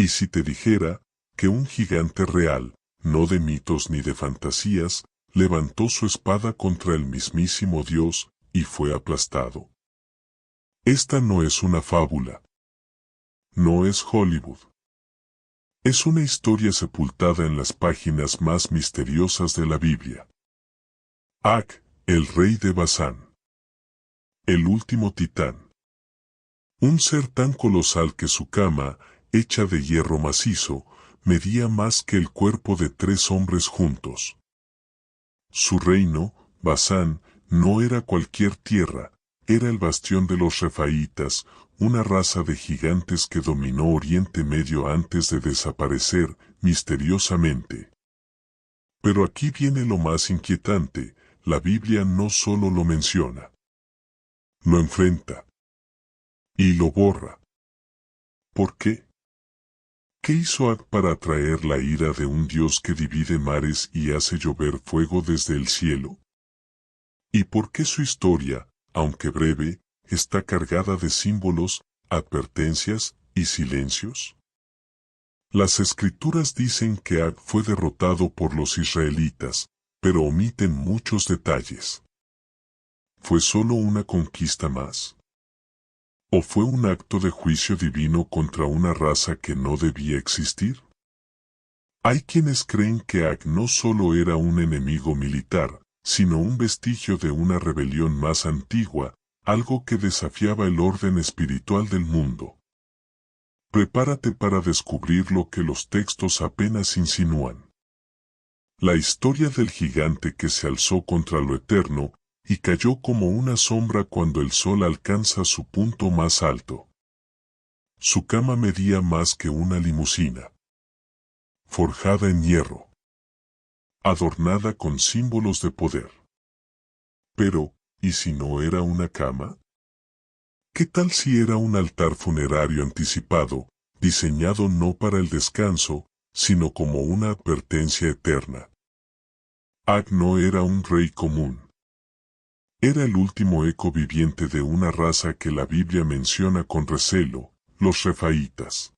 Y si te dijera que un gigante real, no de mitos ni de fantasías, levantó su espada contra el mismísimo Dios y fue aplastado. Esta no es una fábula. No es Hollywood. Es una historia sepultada en las páginas más misteriosas de la Biblia. Ag, el rey de Basán. El último titán. Un ser tan colosal que su cama, hecha de hierro macizo, medía más que el cuerpo de 3 hombres juntos. Su reino, Basán, no era cualquier tierra, era el bastión de los refaítas, una raza de gigantes que dominó Oriente Medio antes de desaparecer misteriosamente. Pero aquí viene lo más inquietante, la Biblia no solo lo menciona, lo enfrenta y lo borra. ¿Por qué? ¿Qué hizo Ag para atraer la ira de un Dios que divide mares y hace llover fuego desde el cielo? ¿Y por qué su historia, aunque breve, está cargada de símbolos, advertencias y silencios? Las escrituras dicen que Ag fue derrotado por los israelitas, pero omiten muchos detalles. ¿Fue solo una conquista más? ¿O fue un acto de juicio divino contra una raza que no debía existir? Hay quienes creen que Ag no solo era un enemigo militar, sino un vestigio de una rebelión más antigua, algo que desafiaba el orden espiritual del mundo. Prepárate para descubrir lo que los textos apenas insinúan. La historia del gigante que se alzó contra lo eterno y cayó como una sombra cuando el sol alcanza su punto más alto. Su cama medía más que una limusina. Forjada en hierro. Adornada con símbolos de poder. Pero, ¿y si no era una cama? ¿Qué tal si era un altar funerario anticipado, diseñado no para el descanso, sino como una advertencia eterna? Ag no era un rey común. Era el último eco viviente de una raza que la Biblia menciona con recelo, los refaítas.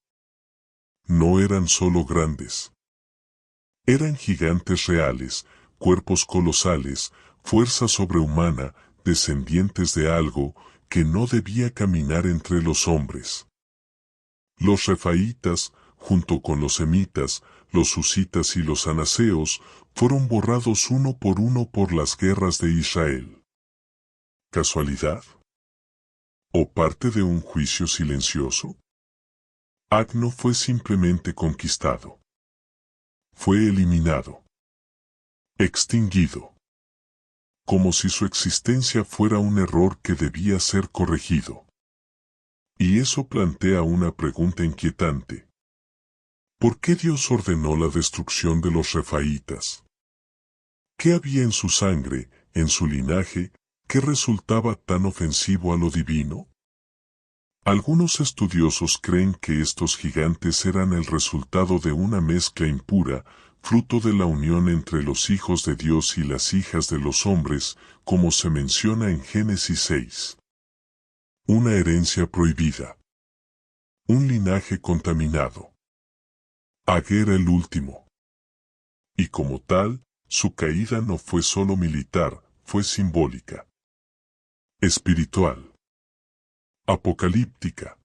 No eran solo grandes. Eran gigantes reales, cuerpos colosales, fuerza sobrehumana, descendientes de algo que no debía caminar entre los hombres. Los refaítas, junto con los semitas, los husitas y los anaseos, fueron borrados uno por las guerras de Israel. ¿Casualidad? ¿O parte de un juicio silencioso? Ag no fue simplemente conquistado. Fue eliminado. Extinguido. Como si su existencia fuera un error que debía ser corregido. Y eso plantea una pregunta inquietante. ¿Por qué Dios ordenó la destrucción de los refaítas? ¿Qué había en su sangre, en su linaje, que resultaba tan ofensivo a lo divino? Algunos estudiosos creen que estos gigantes eran el resultado de una mezcla impura, fruto de la unión entre los hijos de Dios y las hijas de los hombres, como se menciona en Génesis 6. Una herencia prohibida. Un linaje contaminado. Ag era el último. Y como tal, su caída no fue solo militar, fue simbólica. Espiritual. Apocalíptica.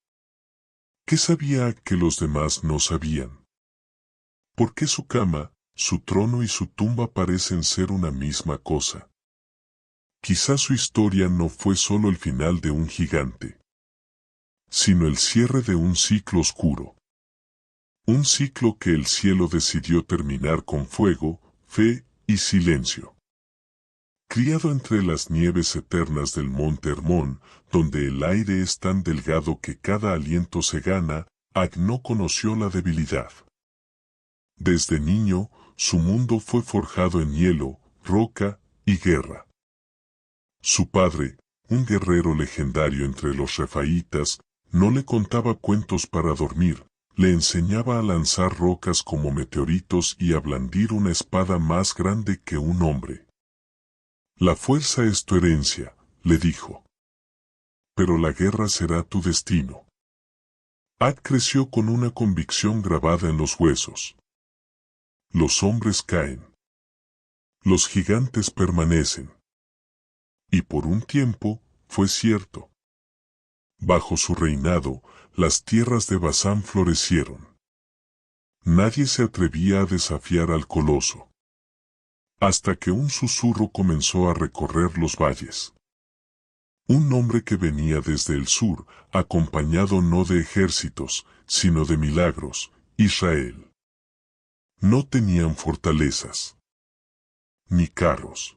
¿Qué sabía que los demás no sabían? ¿Por qué su cama, su trono y su tumba parecen ser una misma cosa? Quizás su historia no fue solo el final de un gigante, sino el cierre de un ciclo oscuro. Un ciclo que el cielo decidió terminar con fuego, fe y silencio. Criado entre las nieves eternas del monte Hermón, donde el aire es tan delgado que cada aliento se gana, Ag no conoció la debilidad. Desde niño, su mundo fue forjado en hielo, roca y guerra. Su padre, un guerrero legendario entre los refaítas, no le contaba cuentos para dormir, le enseñaba a lanzar rocas como meteoritos y a blandir una espada más grande que un hombre. La fuerza es tu herencia, le dijo. Pero la guerra será tu destino. Ag creció con una convicción grabada en los huesos. Los hombres caen. Los gigantes permanecen. Y por un tiempo, fue cierto. Bajo su reinado, las tierras de Basán florecieron. Nadie se atrevía a desafiar al coloso. Hasta que un susurro comenzó a recorrer los valles. Un hombre que venía desde el sur, acompañado no de ejércitos, sino de milagros, Israel. No tenían fortalezas, ni carros,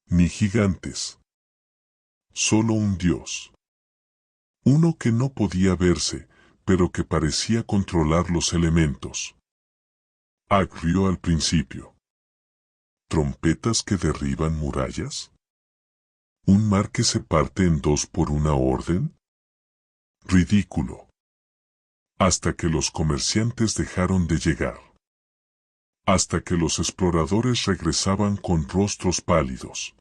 ni gigantes. Solo un Dios. Uno que no podía verse, pero que parecía controlar los elementos. Ag rió al principio. ¿Trompetas que derriban murallas? ¿Un mar que se parte en dos por una orden? Ridículo. Hasta que los comerciantes dejaron de llegar. Hasta que los exploradores regresaban con rostros pálidos.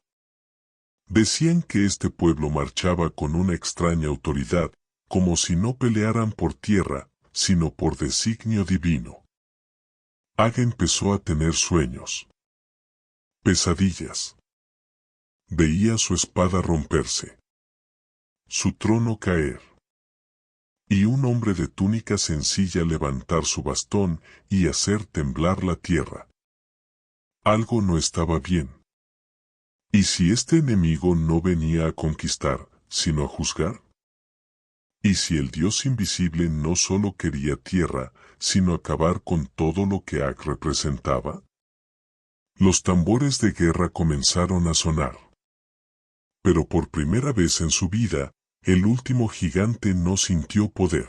Decían que este pueblo marchaba con una extraña autoridad, como si no pelearan por tierra, sino por designio divino. Ag empezó a tener sueños. Pesadillas. Veía su espada romperse. Su trono caer. Y un hombre de túnica sencilla levantar su bastón y hacer temblar la tierra. Algo no estaba bien. ¿Y si este enemigo no venía a conquistar, sino a juzgar? ¿Y si el Dios invisible no solo quería tierra, sino acabar con todo lo que Ag representaba? Los tambores de guerra comenzaron a sonar. Pero por primera vez en su vida, el último gigante no sintió poder.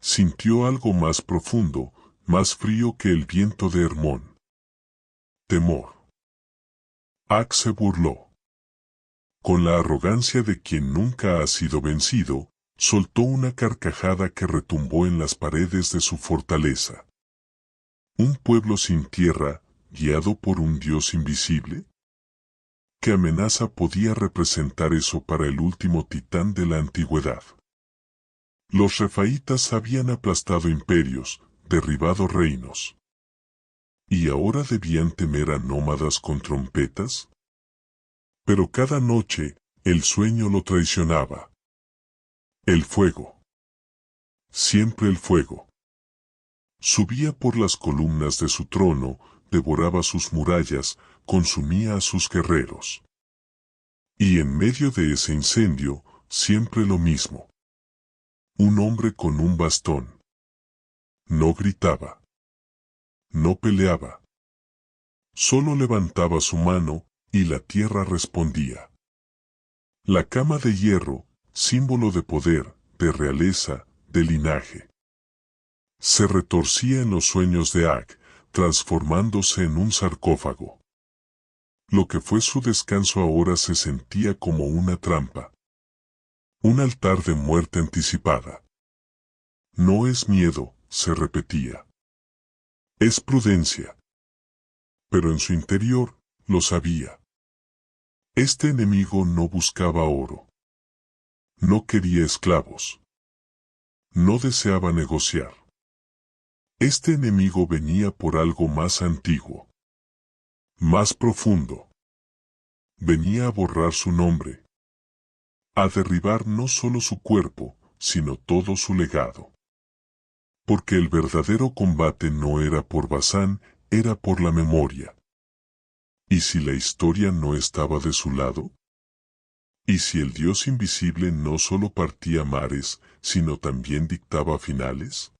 Sintió algo más profundo, más frío que el viento de Hermón. Temor. Ag se burló. Con la arrogancia de quien nunca ha sido vencido, soltó una carcajada que retumbó en las paredes de su fortaleza. ¿Un pueblo sin tierra, guiado por un Dios invisible? ¿Qué amenaza podía representar eso para el último titán de la antigüedad? Los refaítas habían aplastado imperios, derribado reinos. ¿Y ahora debían temer a nómadas con trompetas? Pero cada noche, el sueño lo traicionaba. El fuego. Siempre el fuego. Subía por las columnas de su trono, devoraba sus murallas, consumía a sus guerreros. Y en medio de ese incendio, siempre lo mismo. Un hombre con un bastón. No gritaba. No peleaba. Solo levantaba su mano, y la tierra respondía. La cama de hierro, símbolo de poder, de realeza, de linaje. Se retorcía en los sueños de Ag, transformándose en un sarcófago. Lo que fue su descanso ahora se sentía como una trampa. Un altar de muerte anticipada. No es miedo, se repetía. Es prudencia. Pero en su interior, lo sabía. Este enemigo no buscaba oro. No quería esclavos. No deseaba negociar. Este enemigo venía por algo más antiguo. Más profundo. Venía a borrar su nombre. A derribar no solo su cuerpo, sino todo su legado. Porque el verdadero combate no era por Basán, era por la memoria. ¿Y si la historia no estaba de su lado? ¿Y si el Dios invisible no solo partía mares, sino también dictaba finales?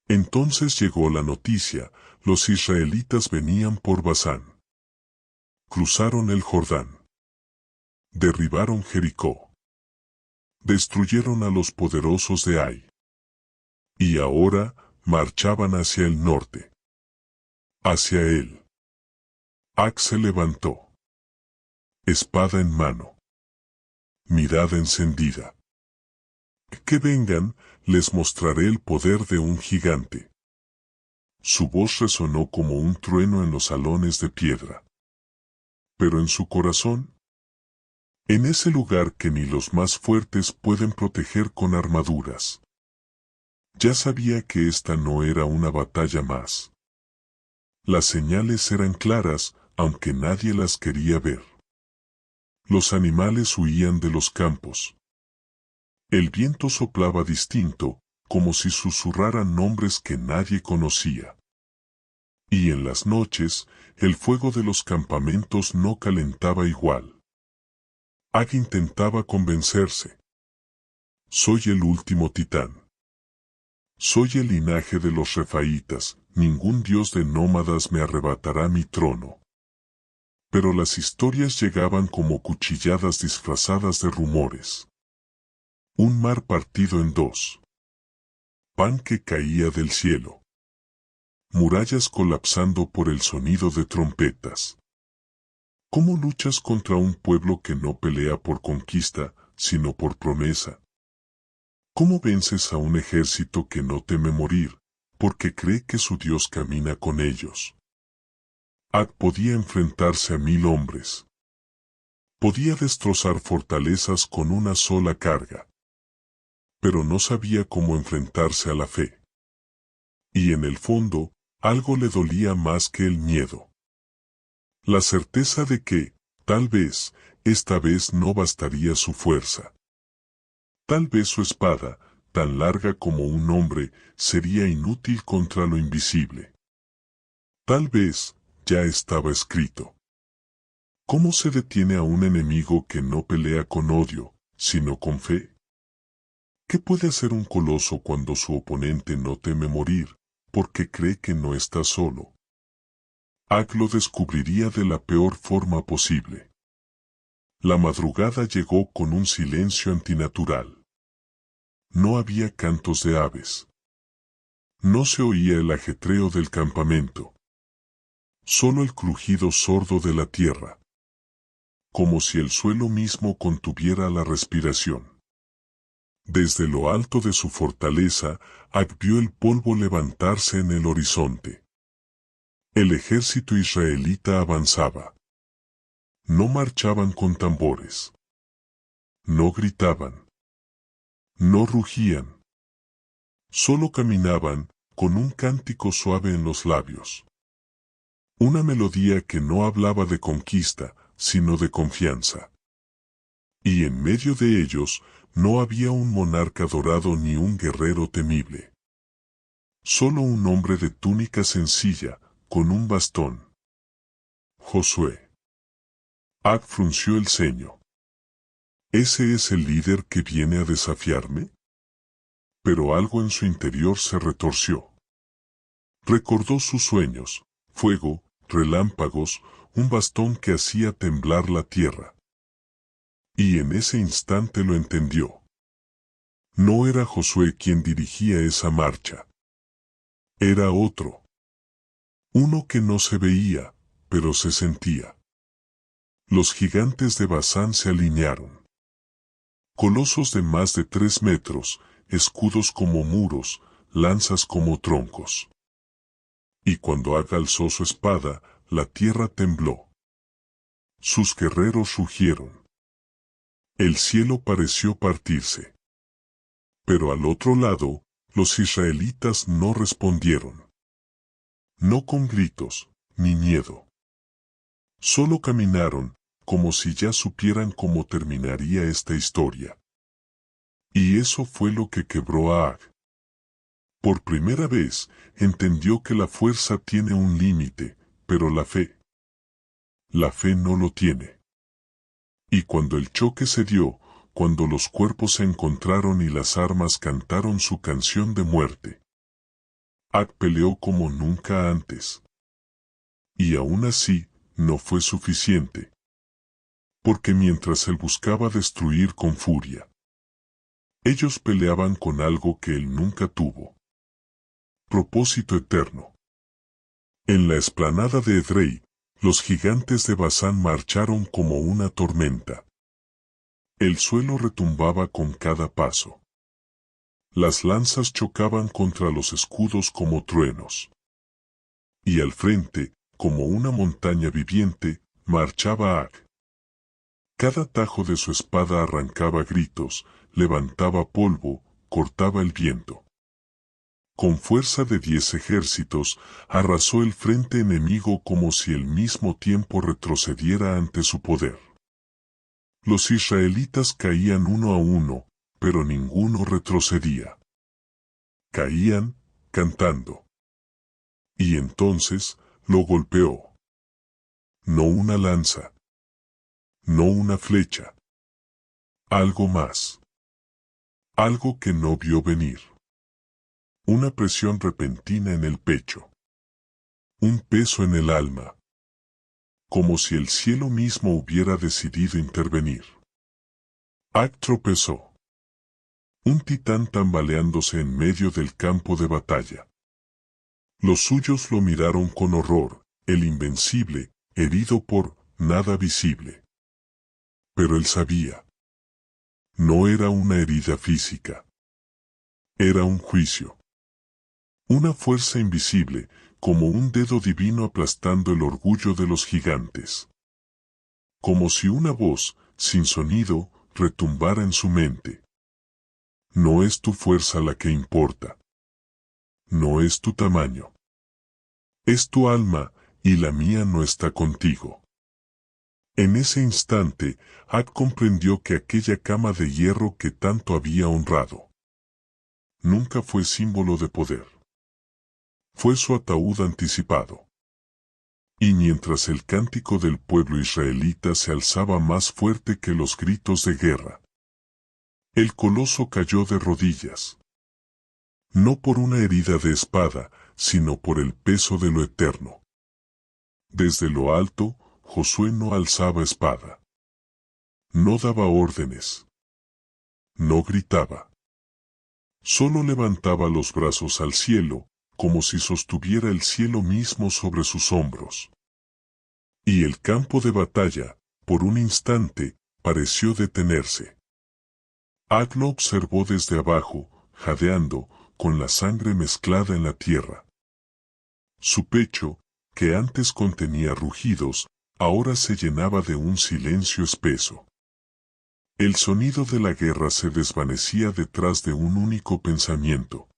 Entonces llegó la noticia, los israelitas venían por Basán. Cruzaron el Jordán. Derribaron Jericó. Destruyeron a los poderosos de Ai. Y ahora, marchaban hacia el norte. Hacia él. Ag se levantó. Espada en mano. Mirada encendida. Que vengan, les mostraré el poder de un gigante. Su voz resonó como un trueno en los salones de piedra. Pero en su corazón, En ese lugar que ni los más fuertes pueden proteger con armaduras. Ya sabía que esta no era una batalla más. Las señales eran claras, aunque nadie las quería ver. Los animales huían de los campos. El viento soplaba distinto, como si susurraran nombres que nadie conocía. Y en las noches, el fuego de los campamentos no calentaba igual. Ag intentaba convencerse. Soy el último titán. Soy el linaje de los refaítas, ningún dios de nómadas me arrebatará mi trono. Pero las historias llegaban como cuchilladas disfrazadas de rumores. Un mar partido en dos. Pan que caía del cielo. Murallas colapsando por el sonido de trompetas. ¿Cómo luchas contra un pueblo que no pelea por conquista, sino por promesa? ¿Cómo vences a un ejército que no teme morir, porque cree que su Dios camina con ellos? Ag podía enfrentarse a 1000 hombres. Podía destrozar fortalezas con una sola carga. Pero no sabía cómo enfrentarse a la fe. Y en el fondo, algo le dolía más que el miedo. La certeza de que, tal vez, esta vez no bastaría su fuerza. Tal vez su espada, tan larga como un hombre, sería inútil contra lo invisible. Tal vez, ya estaba escrito. ¿Cómo se detiene a un enemigo que no pelea con odio, sino con fe? ¿Qué puede hacer un coloso cuando su oponente no teme morir, porque cree que no está solo? Ag lo descubriría de la peor forma posible. La madrugada llegó con un silencio antinatural. No había cantos de aves. No se oía el ajetreo del campamento. Solo el crujido sordo de la tierra. Como si el suelo mismo contuviera la respiración. Desde lo alto de su fortaleza, Ag vio el polvo levantarse en el horizonte. El ejército israelita avanzaba. No marchaban con tambores. No gritaban. No rugían. Solo caminaban, con un cántico suave en los labios. Una melodía que no hablaba de conquista, sino de confianza. Y en medio de ellos, no había un monarca dorado ni un guerrero temible. Solo un hombre de túnica sencilla, con un bastón. Josué. Ag frunció el ceño. ¿Ese es el líder que viene a desafiarme? Pero algo en su interior se retorció. Recordó sus sueños, fuego, relámpagos, un bastón que hacía temblar la tierra. Y en ese instante lo entendió. No era Josué quien dirigía esa marcha. Era otro. Uno que no se veía, pero se sentía. Los gigantes de Basán se alinearon. Colosos de más de 3 metros, escudos como muros, lanzas como troncos. Y cuando Ag alzó su espada, la tierra tembló. Sus guerreros rugieron. El cielo pareció partirse. Pero al otro lado, los israelitas no respondieron. No con gritos, ni miedo. Solo caminaron, como si ya supieran cómo terminaría esta historia. Y eso fue lo que quebró a Ag. Por primera vez, entendió que la fuerza tiene un límite, pero la fe no lo tiene. Y cuando el choque se dio, cuando los cuerpos se encontraron y las armas cantaron su canción de muerte, Ag peleó como nunca antes. Y aún así, no fue suficiente. Porque mientras él buscaba destruir con furia, ellos peleaban con algo que él nunca tuvo. Propósito eterno. En la explanada de Edrei, los gigantes de Basán marcharon como una tormenta. El suelo retumbaba con cada paso. Las lanzas chocaban contra los escudos como truenos. Y al frente, como una montaña viviente, marchaba Ag. Cada tajo de su espada arrancaba gritos, levantaba polvo, cortaba el viento. Con fuerza de 10 ejércitos, arrasó el frente enemigo como si al mismo tiempo retrocediera ante su poder. Los israelitas caían uno a uno, pero ninguno retrocedía. Caían, cantando. Y entonces, lo golpeó. No una lanza. No una flecha. Algo más. Algo que no vio venir. Una presión repentina en el pecho. Un peso en el alma. Como si el cielo mismo hubiera decidido intervenir. Ag tropezó. Un titán tambaleándose en medio del campo de batalla. Los suyos lo miraron con horror, el invencible, herido por nada visible. Pero él sabía. No era una herida física. Era un juicio. Una fuerza invisible, como un dedo divino aplastando el orgullo de los gigantes. Como si una voz, sin sonido, retumbara en su mente. No es tu fuerza la que importa. No es tu tamaño. Es tu alma, y la mía no está contigo. En ese instante, Ag comprendió que aquella cama de hierro que tanto había honrado, nunca fue símbolo de poder. Fue su ataúd anticipado. Y mientras el cántico del pueblo israelita se alzaba más fuerte que los gritos de guerra, el coloso cayó de rodillas. No por una herida de espada, sino por el peso de lo eterno. Desde lo alto, Josué no alzaba espada. No daba órdenes. No gritaba. Solo levantaba los brazos al cielo, como si sostuviera el cielo mismo sobre sus hombros. Y el campo de batalla, por un instante, pareció detenerse. Ag lo observó desde abajo, jadeando, con la sangre mezclada en la tierra. Su pecho, que antes contenía rugidos, ahora se llenaba de un silencio espeso. El sonido de la guerra se desvanecía detrás de un único pensamiento.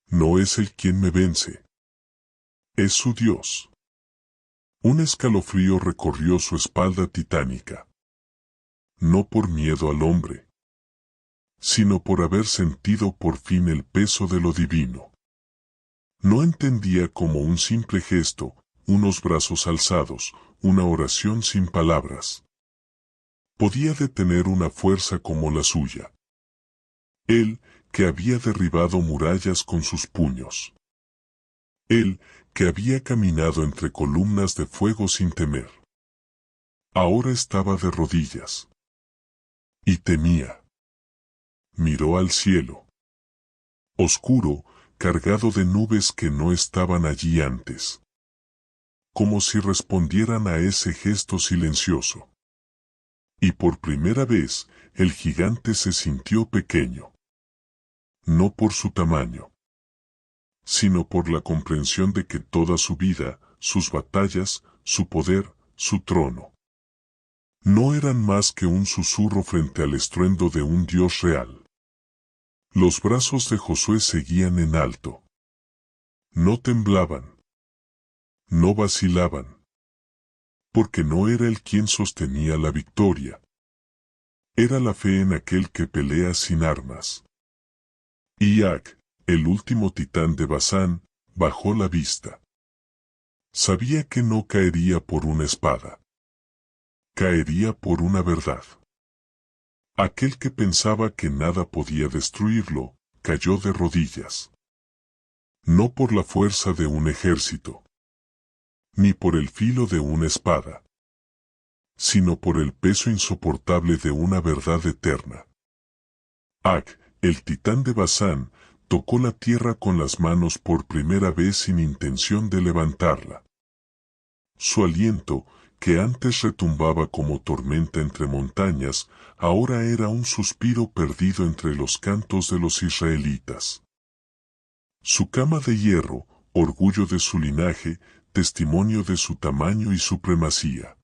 No es él quien me vence. Es su Dios. Un escalofrío recorrió su espalda titánica. No por miedo al hombre, sino por haber sentido por fin el peso de lo divino. No entendía como un simple gesto, unos brazos alzados, una oración sin palabras. Podía detener una fuerza como la suya. Él, que había derribado murallas con sus puños. Él, que había caminado entre columnas de fuego sin temer. Ahora estaba de rodillas. Y temía. Miró al cielo. Oscuro, cargado de nubes que no estaban allí antes. Como si respondieran a ese gesto silencioso. Y por primera vez, el gigante se sintió pequeño. No por su tamaño, sino por la comprensión de que toda su vida, sus batallas, su poder, su trono, no eran más que un susurro frente al estruendo de un Dios real. Los brazos de Josué seguían en alto. No temblaban. No vacilaban. Porque no era él quien sostenía la victoria. Era la fe en aquel que pelea sin armas. Y Ag, el último titán de Basán, bajó la vista. Sabía que no caería por una espada. Caería por una verdad. Aquel que pensaba que nada podía destruirlo, cayó de rodillas. No por la fuerza de un ejército, ni por el filo de una espada, sino por el peso insoportable de una verdad eterna. Ag, el titán de Basán, tocó la tierra con las manos por primera vez sin intención de levantarla. Su aliento, que antes retumbaba como tormenta entre montañas, ahora era un suspiro perdido entre los cantos de los israelitas. Su cama de hierro, orgullo de su linaje, testimonio de su tamaño y supremacía.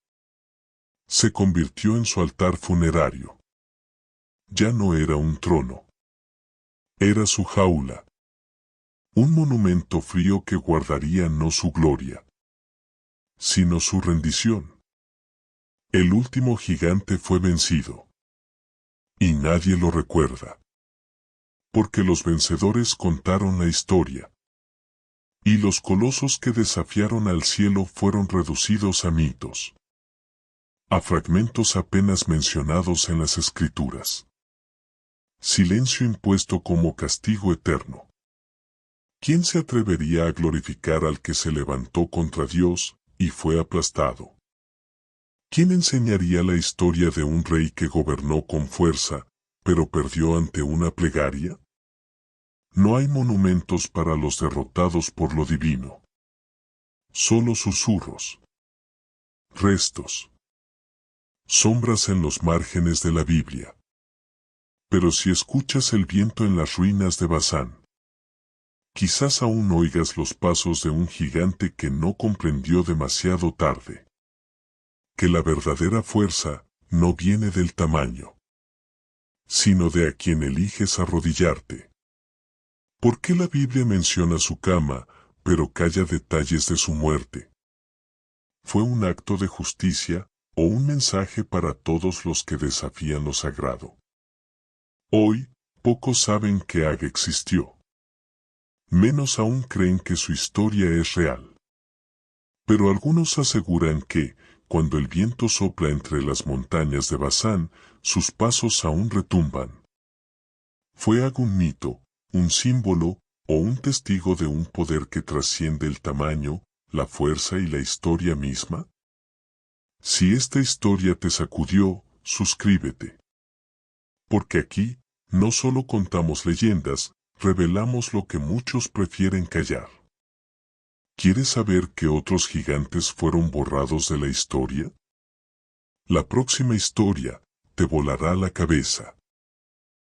se convirtió en su altar funerario. Ya no era un trono. Era su jaula. Un monumento frío que guardaría no su gloria, sino su rendición. El último gigante fue vencido. Y nadie lo recuerda. Porque los vencedores contaron la historia. Y los colosos que desafiaron al cielo fueron reducidos a mitos. A fragmentos apenas mencionados en las escrituras. Silencio impuesto como castigo eterno. ¿Quién se atrevería a glorificar al que se levantó contra Dios y fue aplastado? ¿Quién enseñaría la historia de un rey que gobernó con fuerza, pero perdió ante una plegaria? No hay monumentos para los derrotados por lo divino. Solo susurros. Restos. Sombras en los márgenes de la Biblia. Pero si escuchas el viento en las ruinas de Basán, quizás aún oigas los pasos de un gigante que no comprendió demasiado tarde. Que la verdadera fuerza no viene del tamaño, sino de a quien eliges arrodillarte. ¿Por qué la Biblia menciona su cama, pero calla detalles de su muerte? ¿Fue un acto de justicia o un mensaje para todos los que desafían lo sagrado? Hoy, pocos saben que Ag existió. Menos aún creen que su historia es real. Pero algunos aseguran que, cuando el viento sopla entre las montañas de Basán, sus pasos aún retumban. ¿Fue Ag un mito, un símbolo, o un testigo de un poder que trasciende el tamaño, la fuerza y la historia misma? Si esta historia te sacudió, suscríbete. Porque aquí, no solo contamos leyendas, revelamos lo que muchos prefieren callar. ¿Quieres saber qué otros gigantes fueron borrados de la historia? La próxima historia te volará la cabeza.